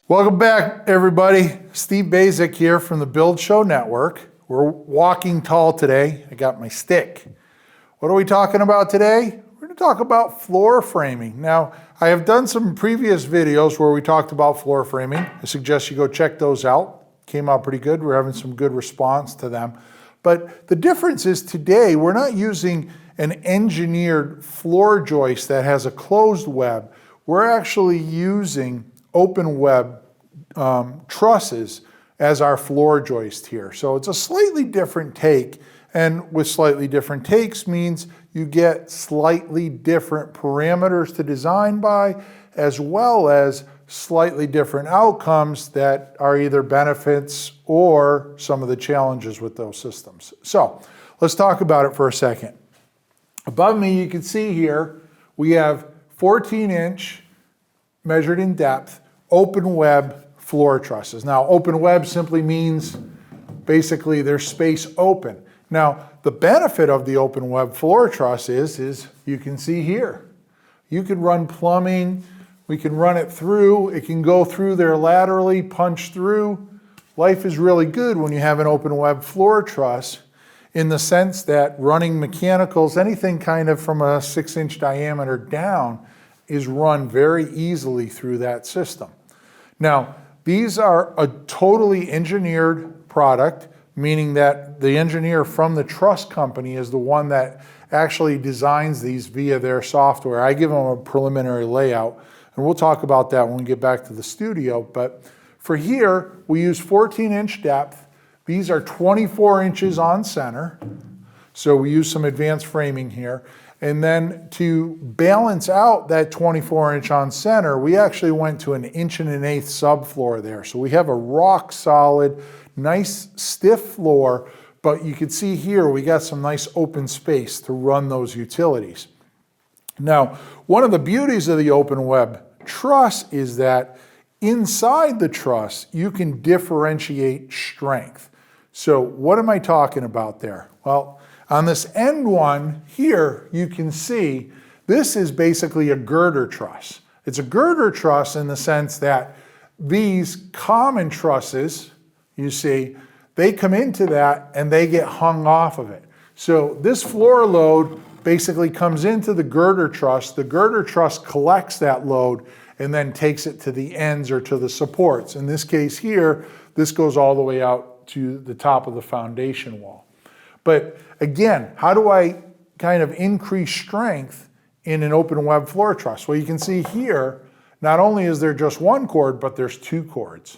Welcome back, everybody. Steve Basic here from the Build Show Network. We're walking tall today. I got my stick. What are we talking about today? We're going to talk about floor framing. Now, I have done some previous videos where we talked about floor framing. I suggest you go check those out. Came out pretty good. We're having some good response to them. But the difference is today, we're not using an engineered floor joist that has a closed web. We're actually using open web trusses as our floor joist here. So it's a slightly different take, and with slightly different takes means you get slightly different parameters to design by, as well as slightly different outcomes that are either benefits or some of the challenges with those systems. So let's talk about it for a second. Above me, you can see here, we have 14-inch measured in depth open web floor trusses. Now, open web simply means basically there's space open. Now, the benefit of the open web floor truss is you can see here. You can run plumbing, we can run it through, it can go through there laterally, punch through. Life is really good when you have an open web floor truss in the sense that running mechanicals, anything kind of from a 6-inch diameter down, is run very easily through that system. Now, these are a totally engineered product, meaning that the engineer from the truss company is the one that actually designs these via their software. I give them a preliminary layout, and we'll talk about that when we get back to the studio. But for here, we use 14-inch depth. These are 24 inches on center, so we use some advanced framing here. And then to balance out that 24-inch on center, we actually went to an 1.125" subfloor there. So we have a rock solid, nice stiff floor, but you can see here we got some nice open space to run those utilities. Now, one of the beauties of the open web truss is that inside the truss, you can differentiate strength. So what am I talking about there? Well, on this end one here, you can see this is basically a girder truss. It's a girder truss in the sense that these common trusses, you see, they come into that and they get hung off of it. So this floor load basically comes into the girder truss. The girder truss collects that load and then takes it to the ends or to the supports. In this case here, this goes all the way out to the top of the foundation wall. But again, how do I kind of increase strength in an open web floor truss? Well, you can see here, not only is there just one cord, but there's two cords.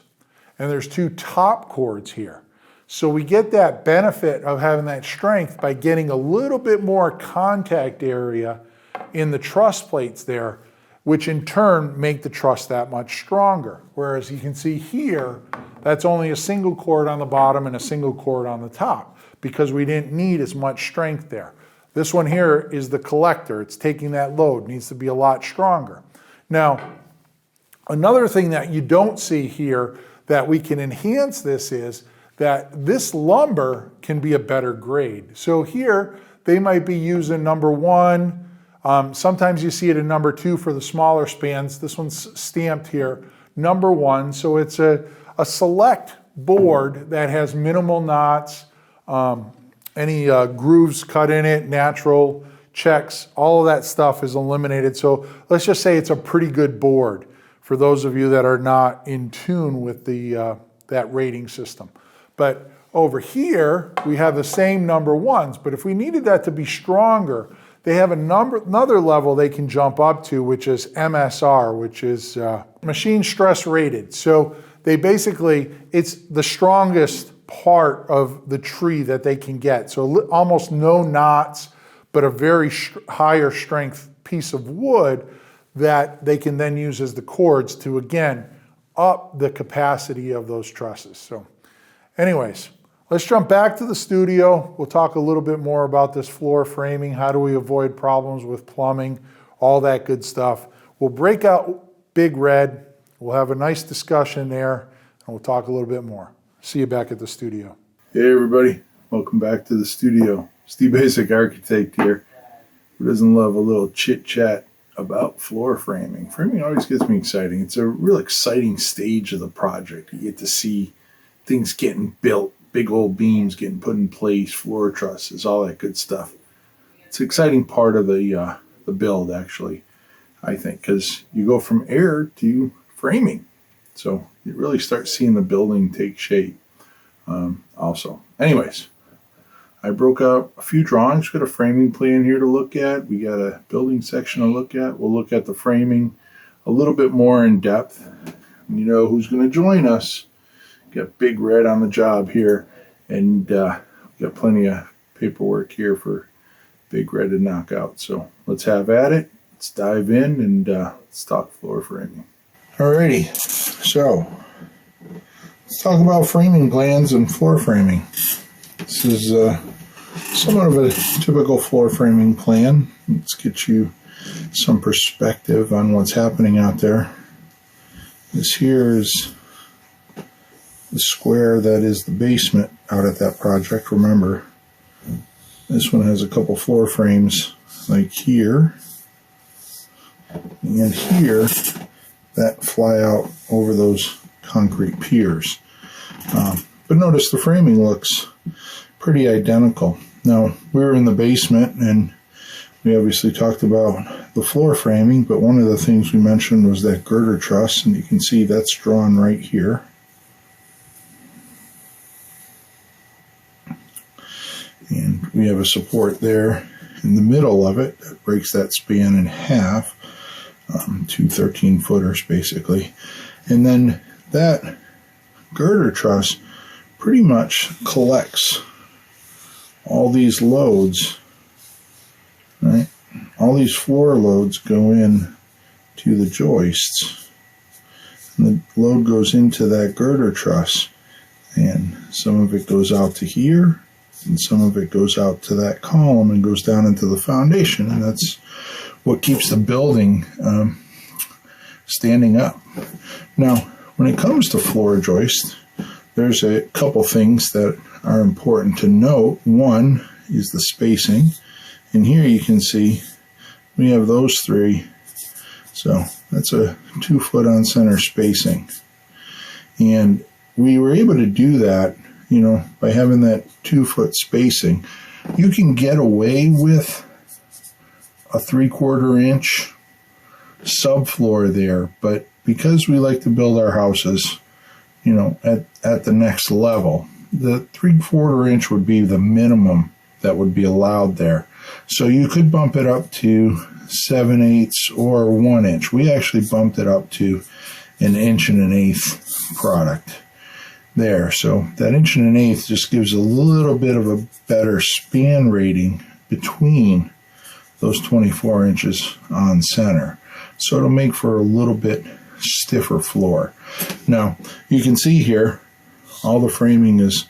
And there's two top cords here. So we get that benefit of having that strength by getting a little bit more contact area in the truss plates there, which in turn make the truss that much stronger. Whereas you can see here, that's only a single cord on the bottom and a single cord on the top, because we didn't need as much strength there. This one here is the collector. It's taking that load. It needs to be a lot stronger. Now, another thing that you don't see here that we can enhance this is that this lumber can be a better grade. So here, they might be using number 1. Sometimes you see it in number 2 for the smaller spans. This one's stamped here, number 1. So it's a select board that has minimal knots, any grooves cut in it, natural checks, all of that stuff is eliminated. So let's just say it's a pretty good board for those of you that are not in tune with that rating system. But over here, we have the same number 1s, but if we needed that to be stronger, they have another level they can jump up to, which is MSR, which is machine stress rated. So they basically, it's the strongest part of the tree that they can get. So almost no knots, but a very higher strength piece of wood that they can then use as the cords to, again, up the capacity of those trusses. So anyways, let's jump back to the studio. We'll talk a little bit more about this floor framing. How do we avoid problems with plumbing? All that good stuff. We'll break out Big Red. We'll have a nice discussion there, and we'll talk a little bit more. See you back at the studio. Hey everybody, welcome back to the studio. Steve Basic Architect here. Who doesn't love a little chit chat about floor framing. Framing always gets me exciting. It's a real exciting stage of the project. You get to see things getting built, big old beams getting put in place, floor trusses, all that good stuff. It's an exciting part of the build, actually, I think, because you go from air to framing. So you really start seeing the building take shape also. Anyways, I broke out a few drawings. Got a framing plan here to look at. We got a building section to look at. We'll look at the framing a little bit more in depth. You know who's going to join us. Got Big Red on the job here, and got plenty of paperwork here for Big Red to knock out. So let's have at it. Let's dive in and let's talk floor framing. Alrighty, so let's talk about framing plans and floor framing. This is somewhat of a typical floor framing plan. Let's get you some perspective on what's happening out there. This here is the square that is the basement out at that project. Remember, this one has a couple floor frames like here and here that fly out over those concrete piers. But notice the framing looks pretty identical. Now, we're in the basement and we obviously talked about the floor framing, but one of the things we mentioned was that girder truss, and you can see that's drawn right here. And we have a support there in the middle of it that breaks that span in half, two 13-footers basically. And then that girder truss pretty much collects all these loads, right? All these floor loads go in to the joists, and the load goes into that girder truss, and some of it goes out to here, and some of it goes out to that column and goes down into the foundation, and that's what keeps the building standing up. Now, when it comes to floor joist, there's a couple things that are important to note. One is the spacing, and here you can see we have those three, so that's a 2-foot on center spacing, and we were able to do that, you know, by having that 2-foot spacing. You can get away with a 3/4 inch subfloor there, but because we like to build our houses, you know, at the next level, the 3/4 inch would be the minimum that would be allowed there. So you could bump it up to 7/8 or 1 inch. We actually bumped it up to 1 1/8 product there. So that 1 1/8 just gives a little bit of a better span rating between those 24 inches on center. So it'll make for a little bit stiffer floor. Now, you can see here, all the framing is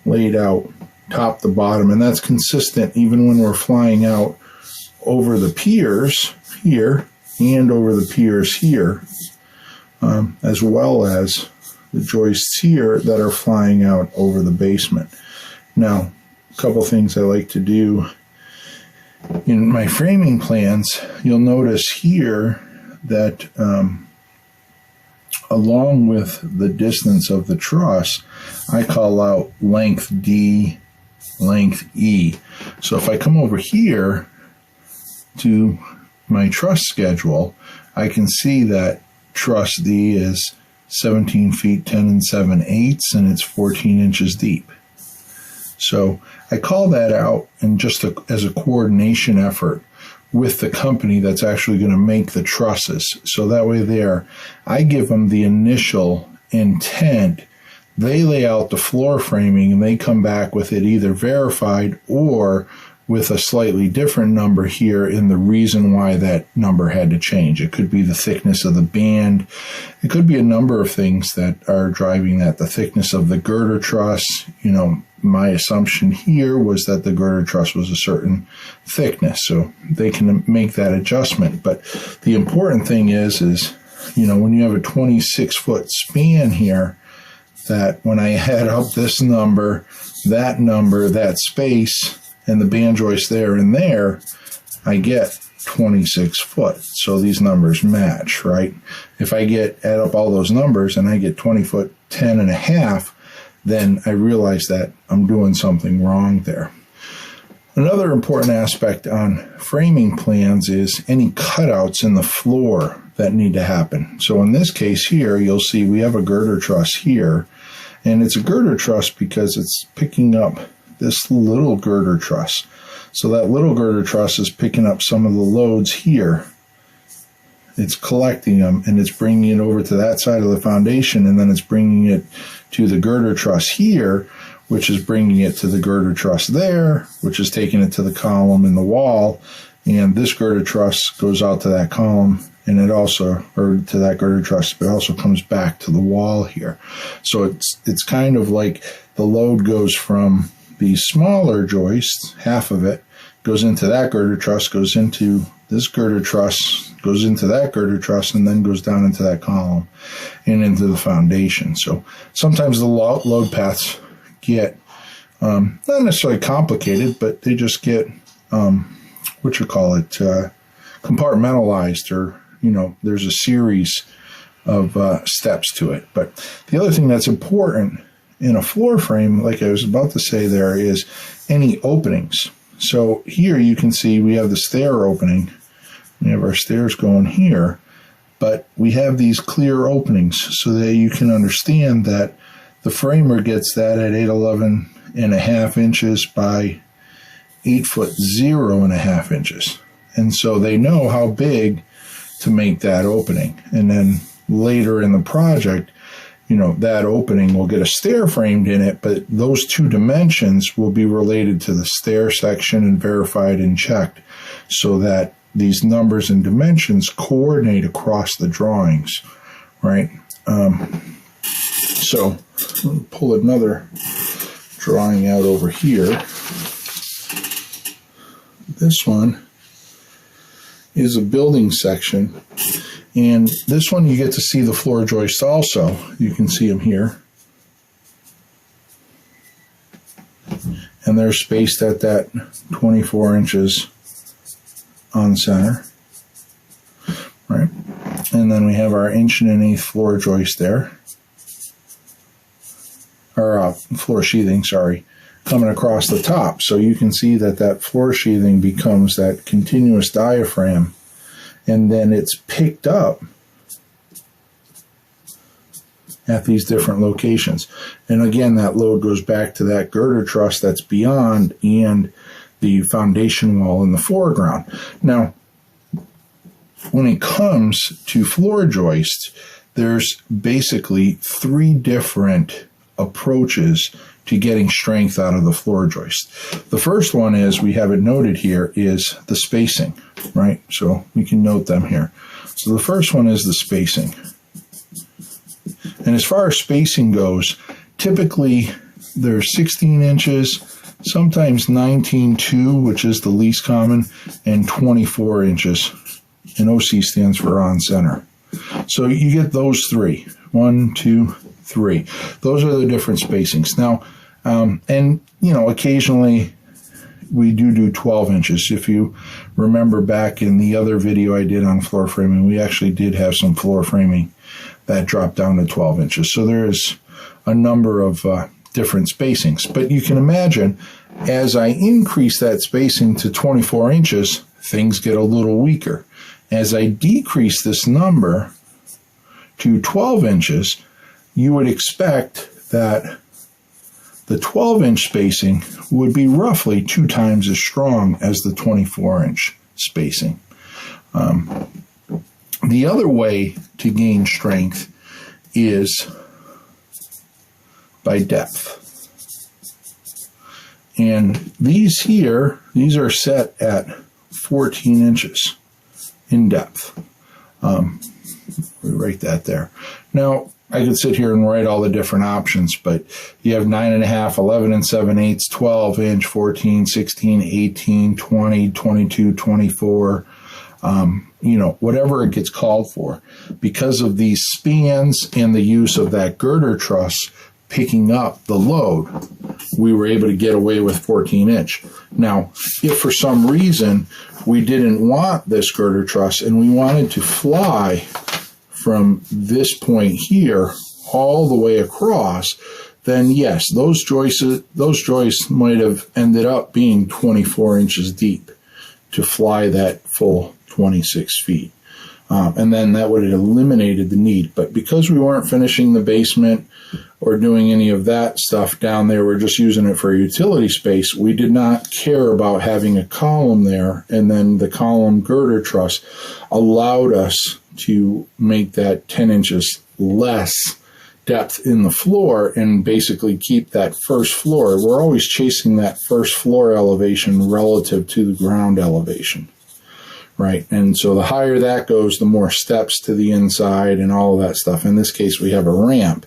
laid out top to bottom, and that's consistent even when we're flying out over the piers here and over the piers here, as well as the joists here that are flying out over the basement. Now, a couple things I like to do in my framing plans, you'll notice here that along with the distance of the truss, I call out length D, length E. So if I come over here to my truss schedule, I can see that truss D is 17 feet 10 7/8, and it's 14 inches deep. So I call that out and just as a coordination effort with the company that's actually going to make the trusses. So that way there, I give them the initial intent. They lay out the floor framing and they come back with it either verified or with a slightly different number here in the reason why that number had to change. It could be the thickness of the band. It could be a number of things that are driving that. The thickness of the girder truss. You know, my assumption here was that the girder truss was a certain thickness, so they can make that adjustment. But the important thing is, you know, when you have a 26-foot span here, that when I add up this number, that space, and the band joist there and there, I get 26 foot. So these numbers match, right? If I add up all those numbers and I get 20 foot 10 and a half, then I realize that I'm doing something wrong there. Another important aspect on framing plans is any cutouts in the floor that need to happen. So in this case here, you'll see we have a girder truss here, and it's a girder truss because it's picking up this little girder truss. So that little girder truss is picking up some of the loads here. It's collecting them, and it's bringing it over to that side of the foundation, and then it's bringing it to the girder truss here, which is bringing it to the girder truss there, which is taking it to the column in the wall, and this girder truss goes out to that column, and it also, or to that girder truss, but it also comes back to the wall here. So it's kind of like the load goes from these smaller joists, half of it goes into that girder truss, goes into this girder truss, goes into that girder truss, and then goes down into that column and into the foundation. So sometimes the load paths get not necessarily complicated, but they just get compartmentalized, or there's a series of steps to it. But the other thing that's important in a floor frame, like I was about to say there, is any openings. So here you can see we have the stair opening. We have our stairs going here, but we have these clear openings so that you can understand that the framer gets that at 811.5 inches by 8 foot 0.5 inches. And so they know how big to make that opening. And then later in the project, that opening will get a stair framed in it, but those two dimensions will be related to the stair section and verified and checked so that these numbers and dimensions coordinate across the drawings, right? So let me pull another drawing out over here. This one is a building section, and this one you get to see the floor joists also. You can see them here, and they're spaced at that 24 inches on center, right? And then we have our 1.1 inch floor joist there, or floor sheathing, sorry, coming across the top. So you can see that floor sheathing becomes that continuous diaphragm, and then it's picked up at these different locations. And again, that load goes back to that girder truss that's beyond and the foundation wall in the foreground. Now, when it comes to floor joists, there's basically 3 different approaches to getting strength out of the floor joist. The first one is, we have it noted here, is the spacing, right? So we can note them here. So the first one is the spacing. And as far as spacing goes, typically they're 16 inches, sometimes 19.2, which is the least common, and 24 inches. And OC stands for on center. So you get those 3. 1, 2, 3. Those are the different spacings. Now, and occasionally we do 12 inches. If you remember back in the other video I did on floor framing, we actually did have some floor framing that dropped down to 12 inches. So there is a number of different spacings. But you can imagine, as I increase that spacing to 24 inches, things get a little weaker. As I decrease this number to 12 inches, you would expect that the 12-inch spacing would be roughly 2 times as strong as the 24-inch spacing. The other way to gain strength is by depth. And these are set at 14 inches in depth. We write that there. Now, I could sit here and write all the different options, but you have 9.5, 11 7/8, 12 inch, 14, 16, 18, 20, 22, 24, whatever it gets called for. Because of these spans and the use of that girder truss picking up the load, we were able to get away with 14-inch. Now, if for some reason we didn't want this girder truss and we wanted to fly from this point here all the way across, then yes, those joists might have ended up being 24 inches deep to fly that full 26 feet. And then that would have eliminated the need. But because we weren't finishing the basement or doing any of that stuff down there, we're just using it for utility space, we did not care about having a column there. And then the column girder truss allowed us to make that 10 inches less depth in the floor and basically keep that first floor. We're always chasing that first floor elevation relative to the ground elevation. Right, and so the higher that goes, the more steps to the inside and all of that stuff. In this case, we have a ramp,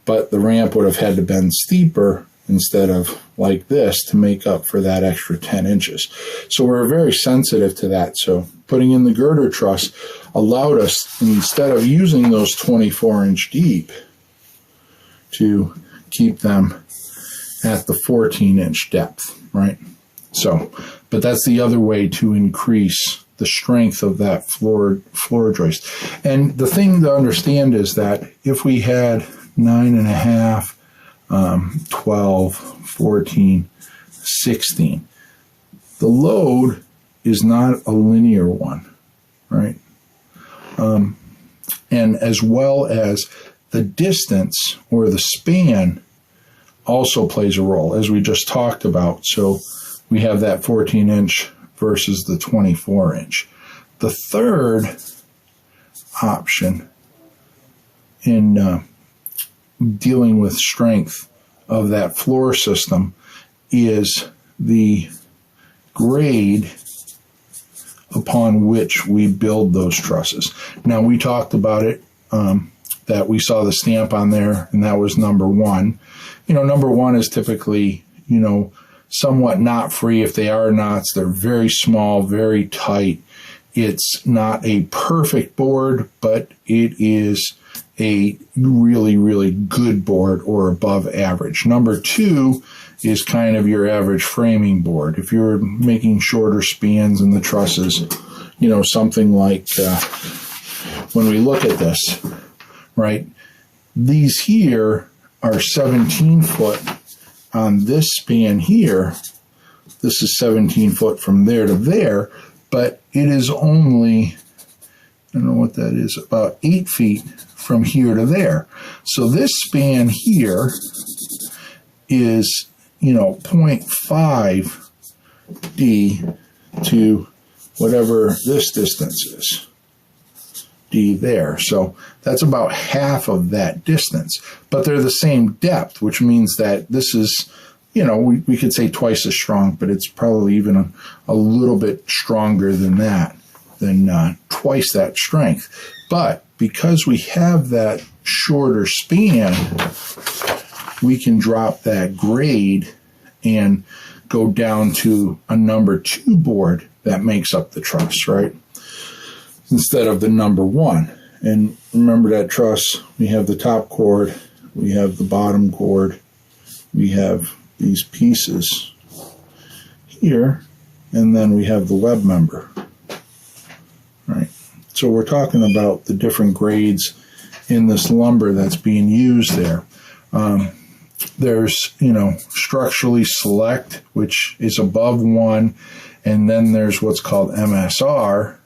but the ramp would have had to bend steeper instead of like this to make up for that extra 10 inches. So we're very sensitive to that. So putting in the girder truss allowed us, instead of using those 24-inch deep, to keep them at the 14-inch depth, right? So, but that's the other way to increase the strength of that floor joist. And the thing to understand is that if we had 9.5, 12, 14, 16, the load is not a linear one, right? And as well as the distance or the span also plays a role, as we just talked about. So we have that 14-inch versus the 24-inch. The third option in dealing with strength of that floor system is the grade upon which we build those trusses. Now, we talked about it, that we saw the stamp on there, and that was number 1. You know, number 1 is typically, you know, somewhat knot free. If they are knots, they're very small, very tight. It's not a perfect board, but it is a really, really good board or above average. Number 2 is kind of your average framing board. If you're making shorter spans in the trusses, you know, something like when we look at this, right, these here are 17 foot on this span here. This is 17 foot from there to there, but it is only, I don't know what that is, about 8 feet from here to there. So this span here is, you know, 0.5 D to whatever this distance is, D there. So that's about half of that distance, but they're the same depth, which means that this is, you know, we could say twice as strong, but it's probably even a little bit stronger than that, than twice that strength. But because we have that shorter span, we can drop that grade and go down to a number 2 board that makes up the truss, right? Instead of the number 1. And remember that truss, we have the top cord, we have the bottom cord, we have these pieces here, and then we have the web member, right? So we're talking about the different grades in this lumber that's being used there. There's, you know, structurally select, which is above 1, and then there's what's called MSR,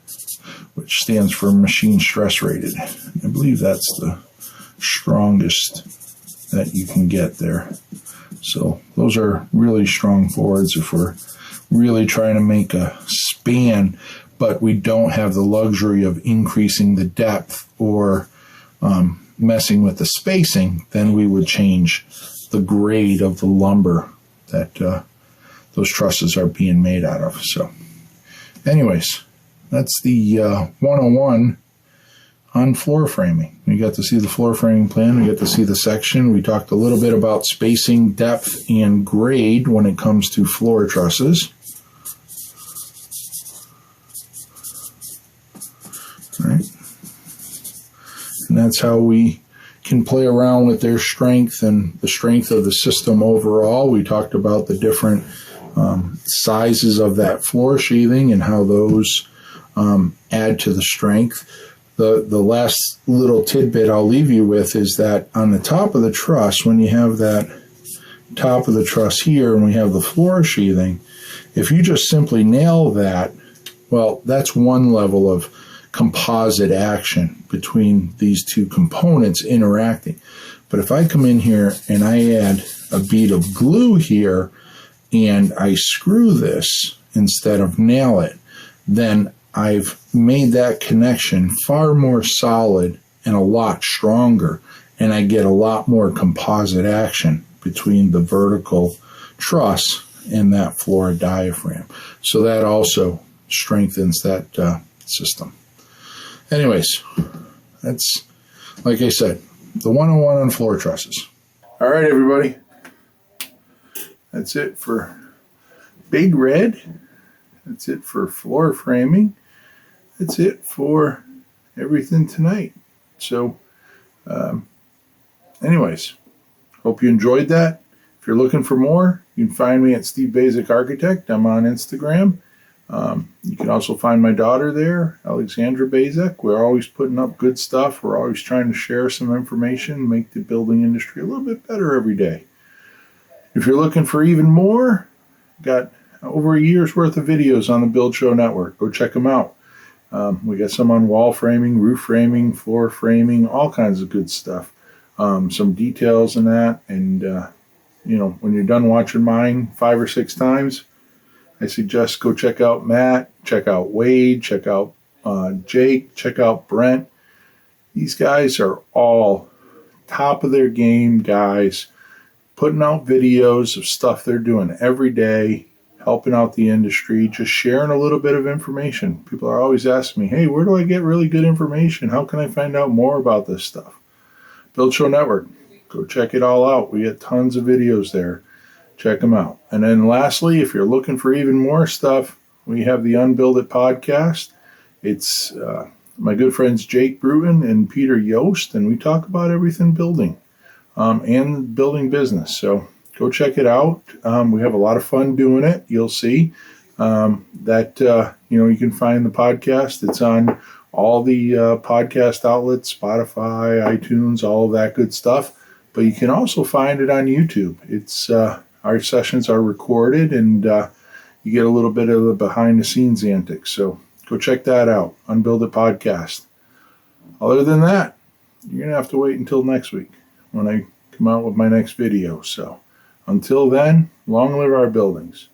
which stands for machine stress rated. I believe that's the strongest that you can get there. So those are really strong boards if we're really trying to make a span, but we don't have the luxury of increasing the depth or messing with the spacing. Then we would change the grade of the lumber that those trusses are being made out of. So anyways, that's the 101 on floor framing. We got to see the floor framing plan. We got to see the section. We talked a little bit about spacing, depth, and grade when it comes to floor trusses. All right. And that's how we can play around with their strength and the strength of the system overall. We talked about the different sizes of that floor sheathing and how those add to the strength. The last little tidbit I'll leave you with is that on the top of the truss, when you have that top of the truss here and we have the floor sheathing, if you just simply nail that, well, that's one level of composite action between these two components interacting. But if I come in here and I add a bead of glue here and I screw this instead of nail it, then I've made that connection far more solid and a lot stronger, and I get a lot more composite action between the vertical truss and that floor diaphragm. So that also strengthens that system. Anyways, that's, like I said, the 101 on floor trusses. All right, everybody. That's it for Big Red. That's it for floor framing. That's it for everything tonight. So, anyways, hope you enjoyed that. If you're looking for more, you can find me at Steve Basic Architect. I'm on Instagram. You can also find my daughter there, Alexandra Basic. We're always putting up good stuff. We're always trying to share some information, make the building industry a little bit better every day. If you're looking for even more, got over a year's worth of videos on the Build Show Network. Go check them out. We got some on wall framing, roof framing, floor framing, all kinds of good stuff. Some details in that. And, when you're done watching mine 5 or 6 times, I suggest go check out Matt, check out Wade, check out Jake, check out Brent. These guys are all top of their game guys, putting out videos of stuff they're doing every day, helping out the industry, just sharing a little bit of information. People are always asking me, hey, where do I get really good information? How can I find out more about this stuff? Build Show Network. Go check it all out. We get tons of videos there. Check them out. And then lastly, if you're looking for even more stuff, we have the Unbuild It podcast. It's my good friends Jake Bruton and Peter Yost, and we talk about everything building and building business. So go check it out. We have a lot of fun doing it. You'll see that you can find the podcast. It's on all the podcast outlets, Spotify, iTunes, all of that good stuff. But you can also find it on YouTube. It's our sessions are recorded, and you get a little bit of the behind-the-scenes antics. So go check that out, Unbuild It Podcast. Other than that, you're going to have to wait until next week when I come out with my next video. So until then, long live our buildings.